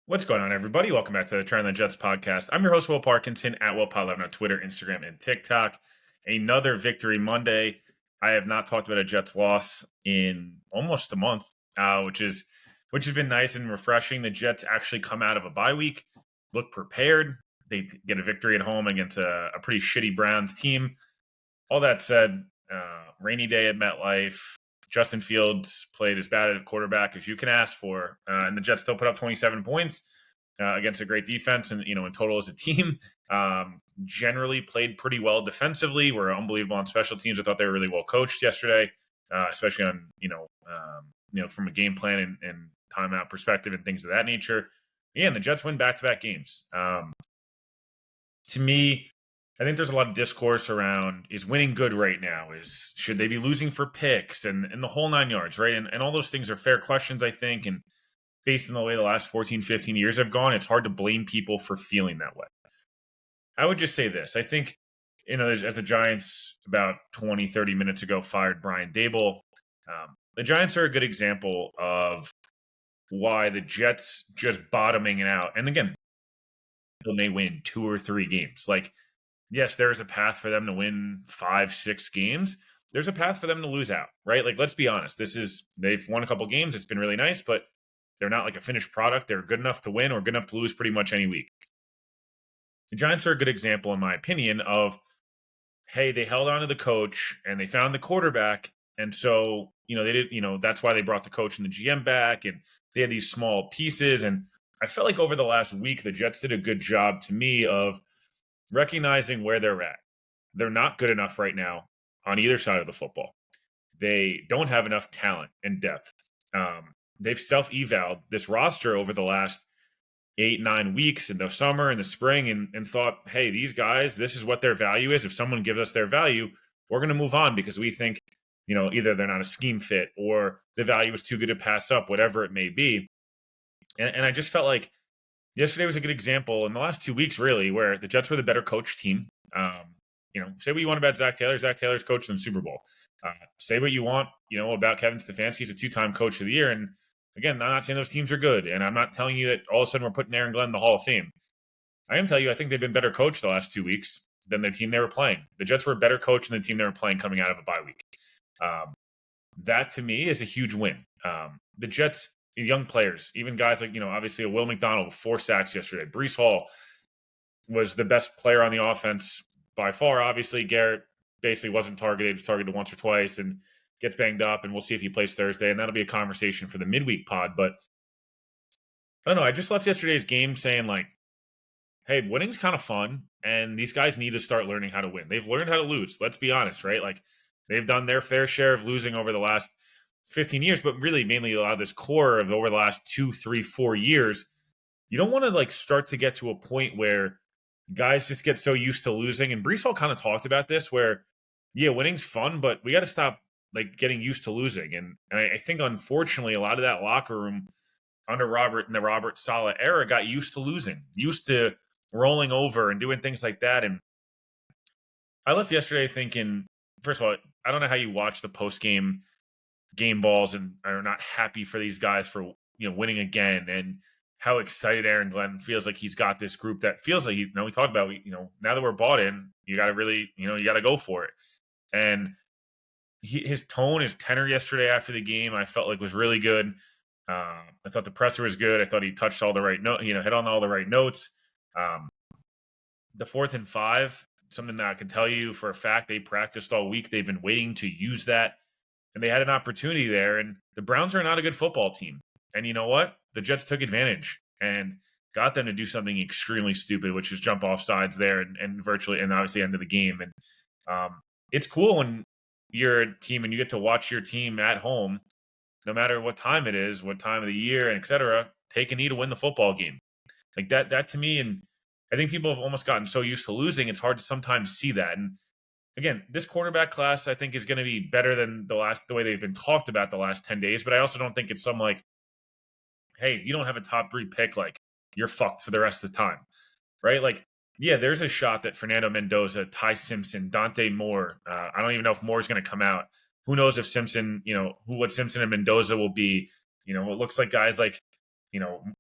What's going on, everybody? Welcome back to the Turn on the Jets podcast. I'm your host, Will Parkinson, at WillPod11 on Twitter, Instagram, and TikTok. Another victory Monday. I have not talked about a Jets loss in almost a month, which has been nice and refreshing. The Jets actually come out of a bye week, look prepared. They get a victory at home against a pretty shitty Browns team. All that said, rainy day at MetLife. Justin Fields played as bad at a quarterback as you can ask for, and the Jets still put up 27 points against a great defense, and in total as a team, generally played pretty well defensively. Were unbelievable on special teams. I thought they were really well coached yesterday, especially on from a game plan and timeout perspective and things of that nature. Yeah, and the Jets win back-to-back games. To me, I think there's a lot of discourse around, is winning good right now? Should they be losing for picks and the whole 9 yards, right? And all those things are fair questions, I think. And based on the way the last 14, 15 years have gone, it's hard to blame people for feeling that way. I would just say this. I think, as the Giants about 20, 30 minutes ago fired Brian Daboll, the Giants are a good example of why the Jets just bottoming it out. And again, they may win 2 or 3 games. Yes, there is a path for them to win 5, 6 games. There's a path for them to lose out, right? Let's be honest. They've won a couple games. It's been really nice, but they're not like a finished product. They're good enough to win or good enough to lose pretty much any week. The Giants are a good example, in my opinion, of, hey, they held on to the coach and they found the quarterback. And so, they did, that's why they brought the coach and the GM back, and they had these small pieces. And I felt like over the last week, the Jets did a good job to me of recognizing where they're at. They're not good enough right now on either side of the football. They don't have enough talent and depth. They've self-evaled this roster over the last 8, 9 weeks in the summer and the spring and thought, hey, these guys, this is what their value is. If someone gives us their value, we're going to move on because we think, either they're not a scheme fit or the value is too good to pass up, whatever it may be. And I just felt like yesterday was a good example in the last 2 weeks, really, where the Jets were the better coached team. Say what you want about Zach Taylor. Zach Taylor's coached in the Super Bowl. Say what you want, about Kevin Stefanski. He's a 2-time coach of the year. And again, I'm not saying those teams are good. And I'm not telling you that all of a sudden we're putting Aaron Glenn in the Hall of Fame. I am telling you, I think they've been better coached the last 2 weeks than the team they were playing. The Jets were a better coach than the team they were playing coming out of a bye week. That, to me, is a huge win. The Jets, young players, even guys like, obviously a Will McDonald with 4 sacks yesterday. Breece Hall was the best player on the offense by far. Obviously, Garrett basically wasn't targeted. He was targeted once or twice and gets banged up, and we'll see if he plays Thursday, and that'll be a conversation for the midweek pod. But I don't know. I just left yesterday's game saying, hey, winning's kind of fun, and these guys need to start learning how to win. They've learned how to lose. Let's be honest, right? They've done their fair share of losing over the last 15 years, but really mainly a lot of this core of over the last 2, 3, 4 years. You don't want to start to get to a point where guys just get so used to losing. And Breece Hall kind of talked about this where, yeah, winning's fun, but we got to stop getting used to losing. And I think, unfortunately, a lot of that locker room under Robert in the Robert Saleh era got used to losing, used to rolling over and doing things like that. And I left yesterday thinking, first of all, I don't know how you watch the post-game game balls and are not happy for these guys for winning again, and how excited Aaron Glenn feels like he's got this group that feels like we talked about, now that we're bought in, you got to really, you got to go for it. And his tone, his tenor yesterday after the game, I felt like was really good. I thought the presser was good. I thought he touched all the right hit on all the right notes. The 4th and 5, something that I can tell you for a fact, they practiced all week. They've been waiting to use that. And they had an opportunity there, and the Browns are not a good football team. And you know what? The Jets took advantage and got them to do something extremely stupid, which is jump off sides there and virtually, and obviously end of the game. And it's cool when you're a team and you get to watch your team at home, no matter what time it is, what time of the year, and et cetera, take a knee to win the football game. That to me, and I think people have almost gotten so used to losing, it's hard to sometimes see that. And again, this quarterback class, I think, is going to be better than the way they've been talked about the last 10 days. But I also don't think it's some hey, if you don't have a top 3 pick, you're fucked for the rest of the time, right? Yeah, there's a shot that Fernando Mendoza, Ty Simpson, Dante Moore, I don't even know if Moore's going to come out. Who knows if Simpson, what Simpson and Mendoza will be. It looks like guys like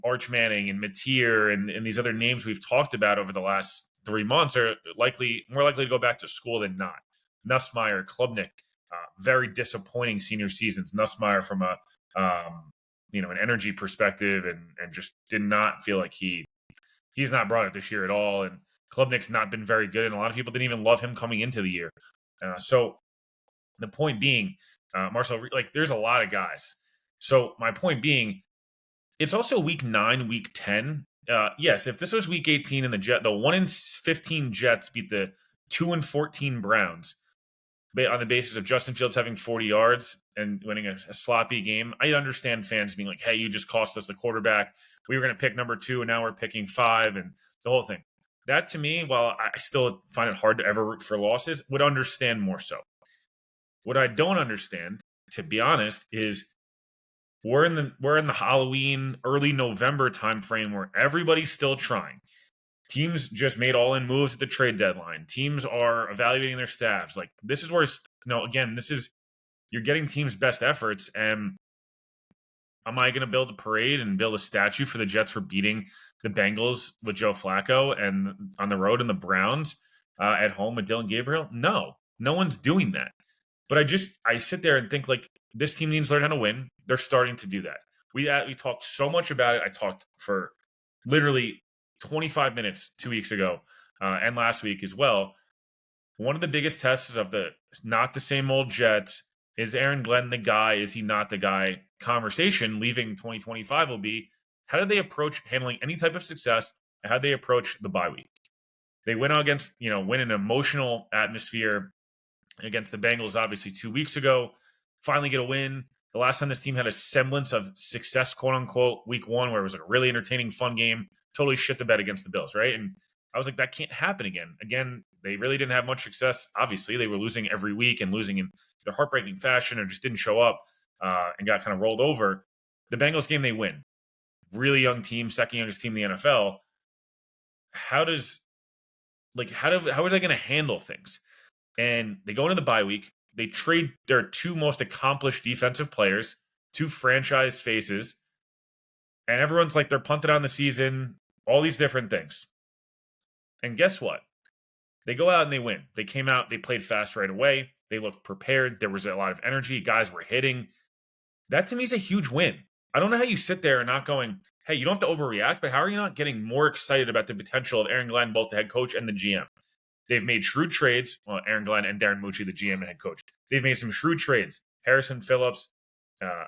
Arch Manning and Mateer and these other names we've talked about over the last 3 months are more likely to go back to school than not. Nussmeier, Klubnik, very disappointing senior seasons. Nussmeier from an energy perspective and just did not feel like he's not brought it this year at all. And Klubnik's not been very good, and a lot of people didn't even love him coming into the year. So the point being, Marcel, like there's a lot of guys. So my point being, it's also week 9, week 10. Yes, if this was week 18 and the 1-15 Jets beat the 2-14 Browns on the basis of Justin Fields having 40 yards and winning a sloppy game, I understand fans being like, hey, you just cost us the quarterback. We were going to pick number 2 and now we're picking 5 and the whole thing. That to me, while I still find it hard to ever root for losses, would understand more so. What I don't understand, to be honest, is we're in the Halloween, early November timeframe where everybody's still trying. Teams just made all-in moves at the trade deadline. Teams are evaluating their staffs. Like this is where you're getting teams' best efforts. And am I going to build a parade and build a statue for the Jets for beating the Bengals with Joe Flacco and on the road and the Browns at home with Dylan Gabriel? No one's doing that. But I sit there and think like this team needs to learn how to win. They're starting to do that. We talked so much about it. I talked for literally 25 minutes 2 weeks ago and last week as well. One of the biggest tests of the not the same old Jets is Aaron Glenn the guy? Is he not the guy? Conversation leaving 2025 will be how do they approach handling any type of success and how do they approach the bye week? They went out against, win an emotional atmosphere against the Bengals, obviously 2 weeks ago, finally get a win. The last time this team had a semblance of success, quote unquote, week 1, where it was a really entertaining, fun game, totally shit the bed against the Bills, right? And I was like, that can't happen again. Again, they really didn't have much success. Obviously, they were losing every week and losing in their heartbreaking fashion or just didn't show up and got kind of rolled over. The Bengals game, they win. Really young team, second youngest team in the NFL. How is they going to handle things? And they go into the bye week. They trade their 2 most accomplished defensive players, 2 franchise faces, and everyone's like they're punted on the season, all these different things. And guess what? They go out and they win. They came out, they played fast right away. They looked prepared. There was a lot of energy. Guys were hitting. That to me is a huge win. I don't know how you sit there and not going, hey, you don't have to overreact, but how are you not getting more excited about the potential of Aaron Glenn, both the head coach and the GM? They've made shrewd trades. Well, Aaron Glenn and Darren Mucci, the GM and head coach. They've made some shrewd trades. Harrison Phillips,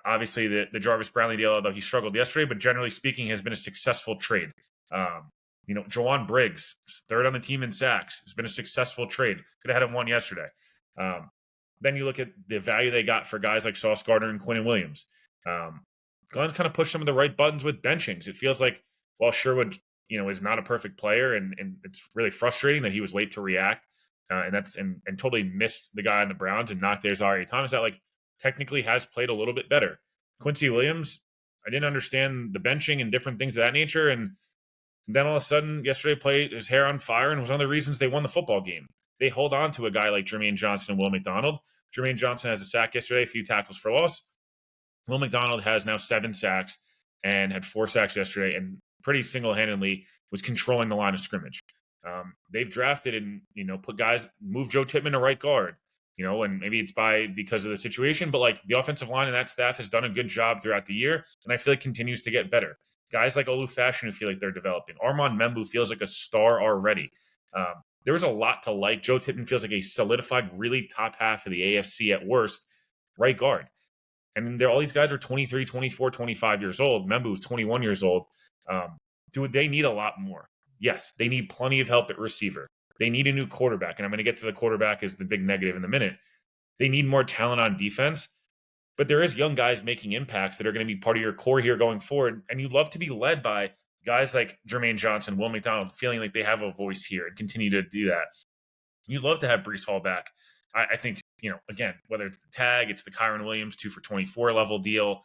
obviously the Jarvis Brownlee deal, although he struggled yesterday, but generally speaking, has been a successful trade. Jawan Briggs, 3rd on the team in sacks, has been a successful trade. Could have had him 1 yesterday. Then you look at the value they got for guys like Sauce Gardner and Quinnen Williams. Glenn's kind of pushed some of the right buttons with benchings. It feels like, while Sherwood is not a perfect player, and it's really frustrating that he was late to react, and totally missed the guy on the Browns and knocked Zaire Thomas out. Like technically has played a little bit better. Quincy Williams, I didn't understand the benching and different things of that nature, and then all of a sudden yesterday played his hair on fire and was one of the reasons they won the football game. They hold on to a guy like Jermaine Johnson and Will McDonald. Jermaine Johnson has a sack yesterday, a few tackles for loss. Will McDonald has now 7 sacks and had 4 sacks yesterday, and pretty single-handedly was controlling the line of scrimmage. They've drafted and, put guys, move Joe Tippmann to right guard, and maybe it's because of the situation, but like the offensive line and that staff has done a good job throughout the year, and I feel like continues to get better. Guys like Olu Fashion who feel like they're developing. Armand Membu feels like a star already. There was a lot to like. Joe Tippmann feels like a solidified, really top half of the AFC at worst right guard. And all these guys are 23, 24, 25 years old. Membu is 21 years old. Do they need a lot more? Yes, they need plenty of help at receiver. They need a new quarterback. And I'm going to get to the quarterback as the big negative in a minute. They need more talent on defense. But there is young guys making impacts that are going to be part of your core here going forward. And you'd love to be led by guys like Jermaine Johnson, Will McDonald, feeling like they have a voice here and continue to do that. You'd love to have Breece Hall back. I think, again, whether it's the tag, it's the Kyron Williams 2 for 24 level deal.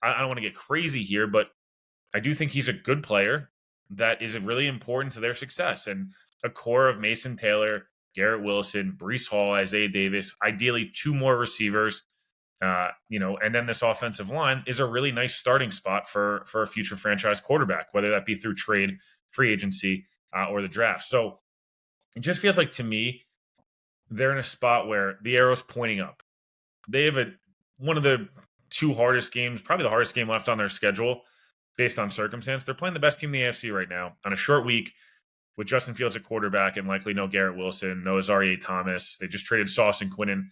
I don't want to get crazy here, but I do think he's a good player that is really important to their success. And a core of Mason Taylor, Garrett Wilson, Breece Hall, Isaiah Davis, ideally 2 more receivers. And then this offensive line is a really nice starting spot for a future franchise quarterback, whether that be through trade, free agency, or the draft. So it just feels like to me they're in a spot where the arrow's pointing up. They have one of the two hardest games, probably the hardest game left on their schedule based on circumstance. They're playing the best team in the AFC right now on a short week with Justin Fields at quarterback and likely no Garrett Wilson, no Azaria Thomas. They just traded Sauce and Quinnen.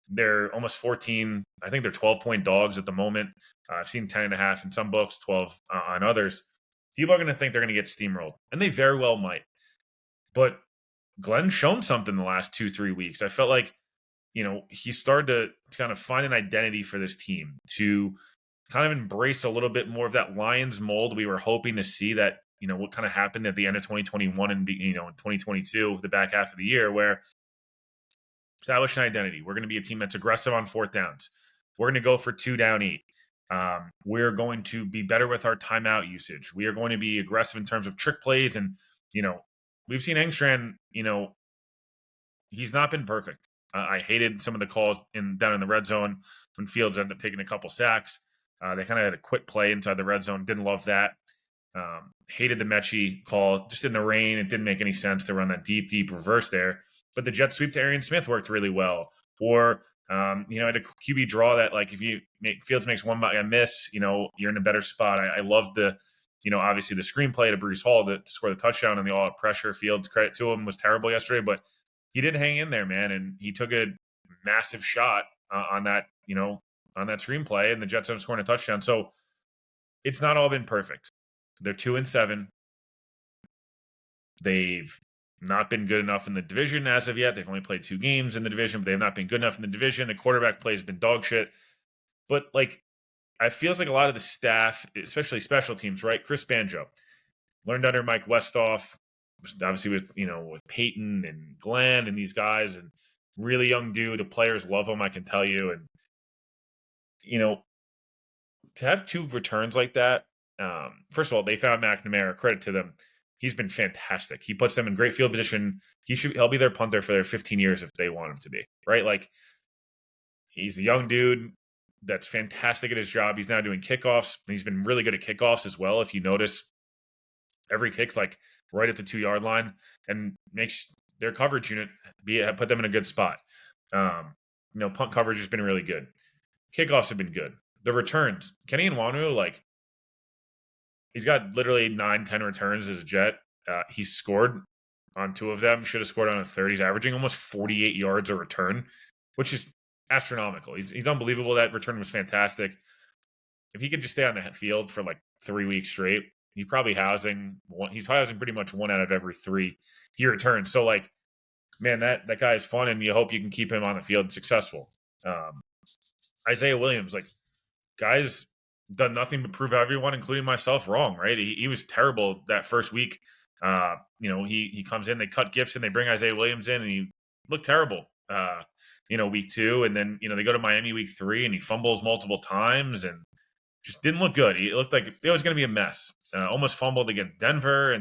They're almost 14. I think they're 12-point dogs at the moment. I've seen 10.5 in some books, 12 on others. People are going to think they're going to get steamrolled, and they very well might. But Glenn's shown something the last 2-3 weeks. I felt like, he started to kind of find an identity for this team, to kind of embrace a little bit more of that Lions mold we were hoping to see, that, what kind of happened at the end of 2021 and, in 2022, the back half of the year, where establish an identity. We're going to be a team that's aggressive on fourth downs. We're going to go for 2 down 8. We're going to be better with our timeout usage. We are going to be aggressive in terms of trick plays. And, we've seen Engstrand, he's not been perfect. I hated some of the calls down in the red zone when Fields ended up taking a couple sacks. They kind of had a quick play inside the red zone. Didn't love that. Hated the Mechie call just in the rain. It didn't make any sense to run that deep reverse there. But the jet sweep to Arian Smith worked really well. Or, at a QB draw that, like, if Fields makes one miss, you're in a better spot. I love the, obviously the screenplay to Breece Hall to score the touchdown and the all-out pressure. Fields, credit to him, was terrible yesterday, but he did hang in there, man. And he took a massive shot on that screenplay, and the Jets have scored a touchdown. So it's not all been perfect. They're 2-7. They've not been good enough in the division as of yet. They've only played 2 games in the division, but they have not been good enough in the division. The quarterback play has been dog shit. But, I feels like a lot of the staff, especially special teams, right? Chris Banjo learned under Mike Westhoff, obviously with Peyton and Glenn and these guys, and really young dude. The players love him, I can tell you. And, to have 2 returns like that, first of all, they found McNamara. Credit to them. He's been fantastic. He puts them in great field position. He'll be their punter for their 15 years if they want him to be, right? He's a young dude that's fantastic at his job. He's now doing kickoffs. He's been really good at kickoffs as well. If you notice, every kick's right at the 2-yard line, and makes their coverage unit put them in a good spot. Punt coverage has been really good. Kickoffs have been good. The returns, Kenny Nwanu, he's got literally 9-10 returns as a Jet. He's scored on 2 of them. Should have scored on a third. He's averaging almost 48 yards a return, which is astronomical. He's unbelievable. That return was fantastic. If he could just stay on the field for 3 weeks straight, he's housing pretty much 1 out of every 3 he returns. So man, that guy is fun, and you hope you can keep him on the field successful. Isaiah Williams, guys done nothing but prove everyone, including myself, wrong, right? He was terrible that first week. He comes in, they cut Gibson, they bring Isaiah Williams in, and he looked terrible, week 2. And then, they go to Miami week 3, and he fumbles multiple times and just didn't look good. It looked like it was going to be a mess. Almost fumbled against Denver.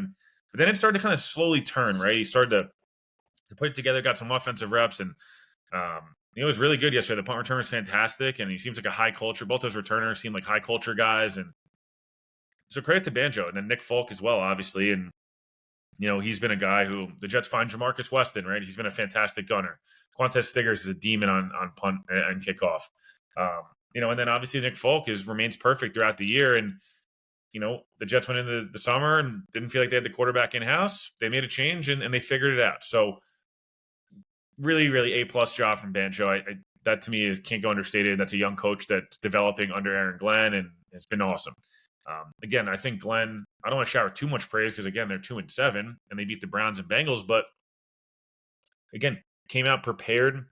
But then it started to kind of slowly turn, right? He started to put it together, got some offensive reps, and it was really good yesterday. The punt return was fantastic, and he seems like a high culture. Both those returners seem like high culture guys, and so credit to Banjo, and then Nick Folk as well, obviously. And he's been a guy who the Jets find Jamarcus Weston, right? He's been a fantastic gunner. Quantez Stiggers is a demon on punt and kickoff. And then obviously Nick Folk remains perfect throughout the year. And the Jets went into the summer and didn't feel like they had the quarterback in house. They made a change and they figured it out. So really, really A+ job from Banjo. That to me can't go understated. That's a young coach that's developing under Aaron Glenn, and it's been awesome. Again, I think Glenn, I don't want to shower too much praise because, again, they're 2-7 and they beat the Browns and Bengals. But, again, came out prepared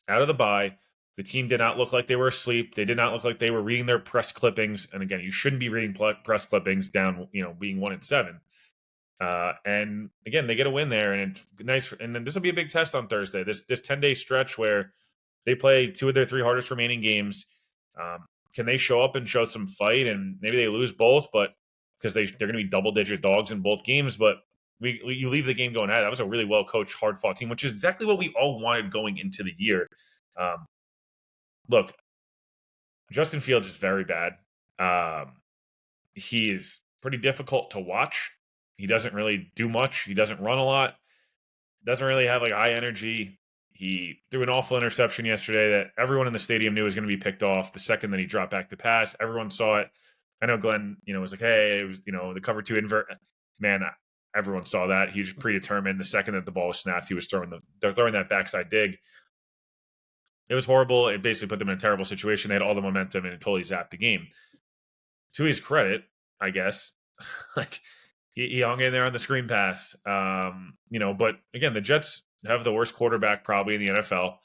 out of the bye. The team did not look like they were asleep. They did not look like they were reading their press clippings. And, again, you shouldn't be reading press clippings down, being 1-7. And, again, they get a win there. And it's nice. And then this will be a big test on Thursday. This 10-day stretch where they play 2 of their 3 hardest remaining games. Can they show up and show some fight? And maybe they lose both, but because they're going to be double-digit dogs in both games. But you leave the game going, that was a really well-coached, hard-fought team, which is exactly what we all wanted going into the year. Look, Justin Fields is very bad. Um, he is pretty difficult to watch. He doesn't really do much. He doesn't run a lot. Doesn't really have like high energy. He threw an awful interception yesterday that everyone in the stadium knew was going to be picked off the second that he dropped back to pass. Everyone saw it. I know Glenn, was like, hey, it was, the cover two invert. Man, everyone saw that. He was predetermined. The second that the ball was snapped, he was throwing that backside dig. It was horrible. It basically put them in a terrible situation. They had all the momentum and it totally zapped the game. To his credit, I guess, like he hung in there on the screen pass. But again, the Jets have the worst quarterback probably in the NFL.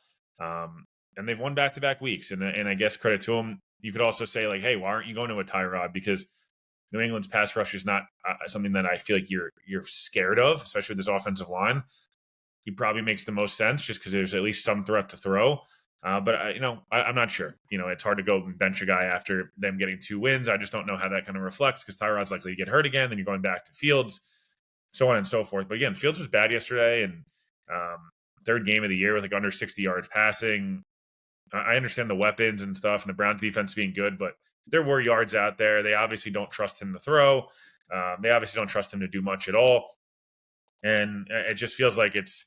And they've won back-to-back weeks. And I guess credit to them. You could also say like, hey, why aren't you going to a Tyrod? Because New England's pass rush is not something that I feel like you're scared of, especially with this offensive line. He probably makes the most sense just because there's at least some threat to throw. But I'm not sure. It's hard to go and bench a guy after them getting 2 wins. I just don't know how that kind of reflects because Tyrod's likely to get hurt again. Then you're going back to Fields, so on and so forth. But again, Fields was bad yesterday, and third game of the year with like under 60 yards passing. I understand the weapons and stuff, and the Browns defense being good, but there were yards out there. They obviously don't trust him to throw. They obviously don't trust him to do much at all, and it just feels like it's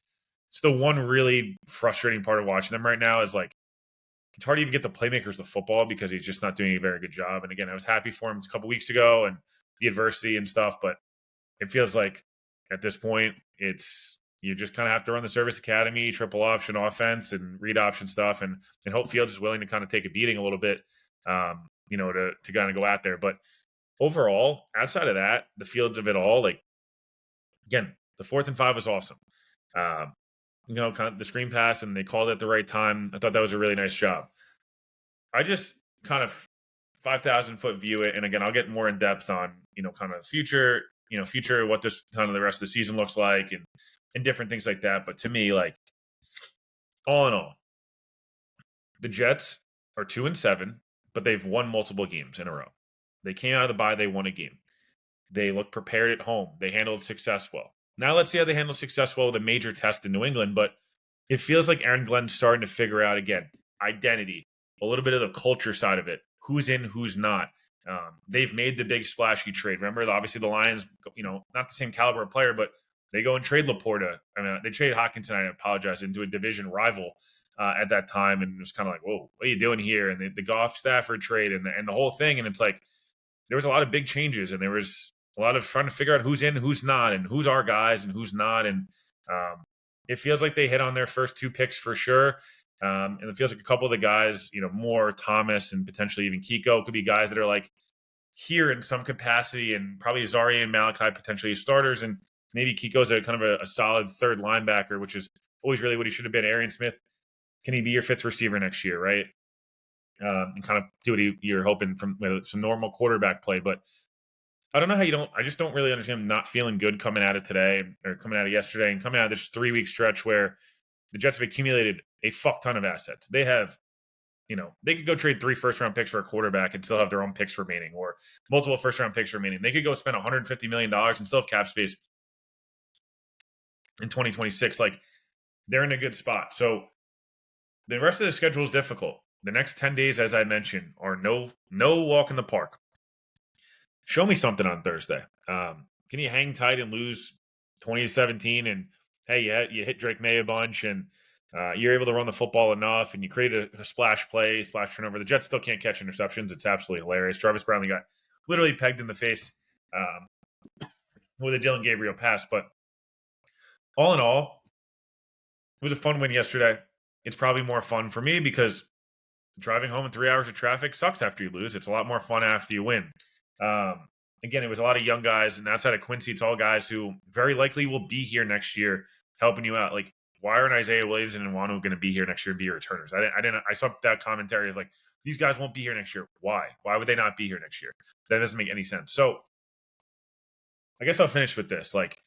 the one really frustrating part of watching them right now is like it's hard to even get the playmakers the football because he's just not doing a very good job. And again, I was happy for him a couple weeks ago and the adversity and stuff, but it feels like at this point you just kind of have to run the service academy, triple option offense and read option stuff and hope Fields is willing to kind of take a beating a little bit, to kind of go out there. But overall, outside of that, the Fields of it all, like again, the 4th and 5 was awesome. Kind of the screen pass and they called it at the right time. I thought that was a really nice job. I just kind of 5,000 foot view it. And again, I'll get more in depth on, kind of future, what this kind of the rest of the season looks like and different things like that. But to me, like all in all, the Jets are 2-7, but they've won multiple games in a row. They came out of the bye. They won a game. They look prepared at home. They handled success well. Now let's see how they handle success well with a major test in New England, but it feels like Aaron Glenn's starting to figure out, again, identity, a little bit of the culture side of it, who's in, who's not. They've made the big splashy trade. Remember, obviously the Lions, not the same caliber of player, but they go and trade Laporta. I mean, they traded Hockenson, I apologize, into a division rival at that time, and it was kind of like, whoa, what are you doing here? And the Goff Stafford trade and the whole thing, and it's like there was a lot of big changes, and there was a lot of trying to figure out who's in, who's not, and who's our guys and who's not. And it feels like they hit on their first 2 picks for sure. And it feels like a couple of the guys, more Thomas and potentially even Kiko could be guys that are like here in some capacity, and probably Zari and Malachi potentially as starters. And maybe Kiko's a kind of a solid third linebacker, which is always really what he should have been. Arian Smith, can he be your 5th receiver next year, right? And kind of do what you're hoping from some normal quarterback play. But I don't know how I just don't really understand him not feeling good coming out of today or coming out of yesterday and coming out of this 3-week stretch where the Jets have accumulated a fuck ton of assets. They have, they could go trade 3 first-round picks for a quarterback and still have their own picks remaining, or multiple first-round picks remaining. They could go spend $150 million and still have cap space in 2026. Like, they're in a good spot. So the rest of the schedule is difficult. The next 10 days, as I mentioned, are no walk in the park. Show me something on Thursday. Can you hang tight and lose 20-17? And hey, you hit Drake May a bunch, and you're able to run the football enough, and you create a splash turnover. The Jets still can't catch interceptions. It's absolutely hilarious. Travis Brownlee got literally pegged in the face with a Dylan Gabriel pass. But all in all, it was a fun win yesterday. It's probably more fun for me because driving home in 3 hours of traffic sucks after you lose. It's a lot more fun after you win. Again, it was a lot of young guys, and outside of Quincy, it's all guys who very likely will be here next year helping you out. Like, why aren't Isaiah Williams and Nwanu going to be here next year and be returners? I saw that commentary of like, these guys won't be here next year. Why? Why would they not be here next year? That doesn't make any sense. So I guess I'll finish with this. Like,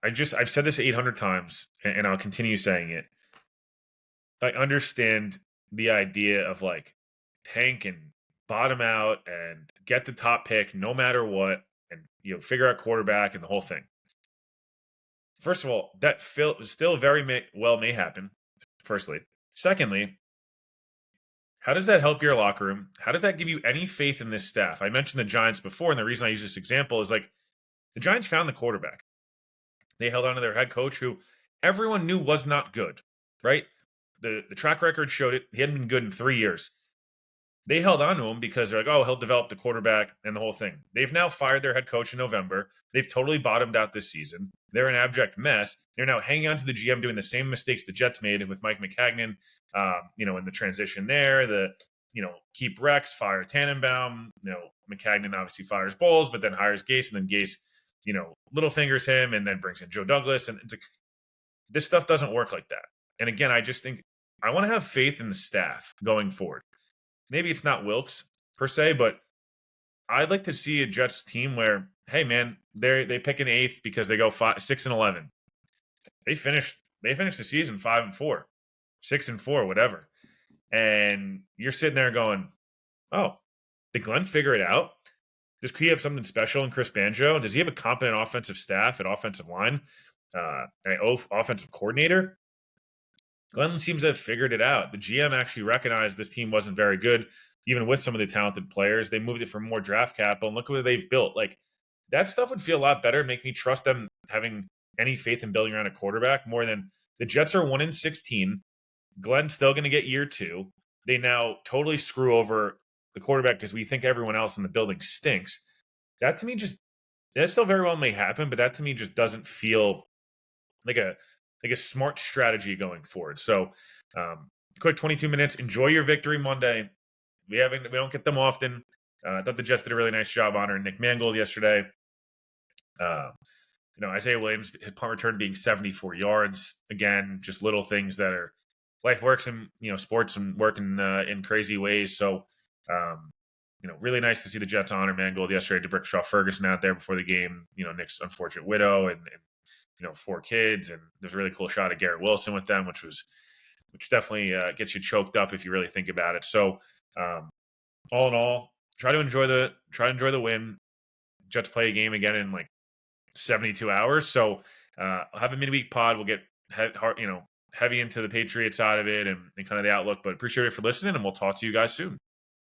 I've said this 800 times and I'll continue saying it. I understand the idea of like tank and bottom out and get the top pick no matter what, and figure out quarterback and the whole thing. First of all, that still very well may happen. Firstly, secondly, How does that help your locker room? How does that give you any faith in this staff? I mentioned the Giants before, and the reason I use this example is like the Giants found the quarterback. They held on to their head coach, who everyone knew was not good, right? The track record showed it. He hadn't been good in 3 years. They held on to him because they're like, oh, he'll develop the quarterback and the whole thing. They've now fired their head coach in November. They've totally bottomed out this season. They're an abject mess. They're now hanging on to the GM, doing the same mistakes the Jets made with Mike McCagnon, in the transition there. Keep Rex, fire Tannenbaum. McCagnon obviously fires Bowles, but then hires Gase, and then Gase, little fingers him and then brings in Joe Douglas. And it's like, this stuff doesn't work like that. And again, I just think I want to have faith in the staff going forward. Maybe it's not Wilks per se, but I'd like to see a Jets team where, hey man, they pick an eighth because they go 6-11. They finish the season 5-4, 6-4, whatever. And you're sitting there going, oh, did Glenn figure it out? Does he have something special in Chris Banjo? Does he have a competent offensive staff at offensive line? Offensive coordinator? Glenn seems to have figured it out. The GM actually recognized this team wasn't very good, even with some of the talented players. They moved it for more draft capital, and look what they've built. Like, that stuff would feel a lot better, make me trust them having any faith in building around a quarterback more than the Jets are 1-16. Glenn's still going to get year 2. They now totally screw over the quarterback because we think everyone else in the building stinks. That to me that still very well may happen, but that to me just doesn't feel like a smart strategy going forward. So, quick 22 minutes. Enjoy your victory Monday. We don't get them often. I thought the Jets did a really nice job honoring Nick Mangold yesterday. Isaiah Williams' punt return being 74 yards. Again, just little things that are life works in sports and working in crazy ways. So, really nice to see the Jets honor Mangold yesterday. To Brickshaw Ferguson out there before the game. Nick's unfortunate widow and 4 kids, and there's a really cool shot of Garrett Wilson with them, which definitely gets you choked up if you really think about it. So, all in all, try to enjoy the win. Jets play a game again in like 72 hours. So, I'll have a midweek pod. We'll get heavy into the Patriots side of it and kind of the outlook. But appreciate it for listening, and we'll talk to you guys soon.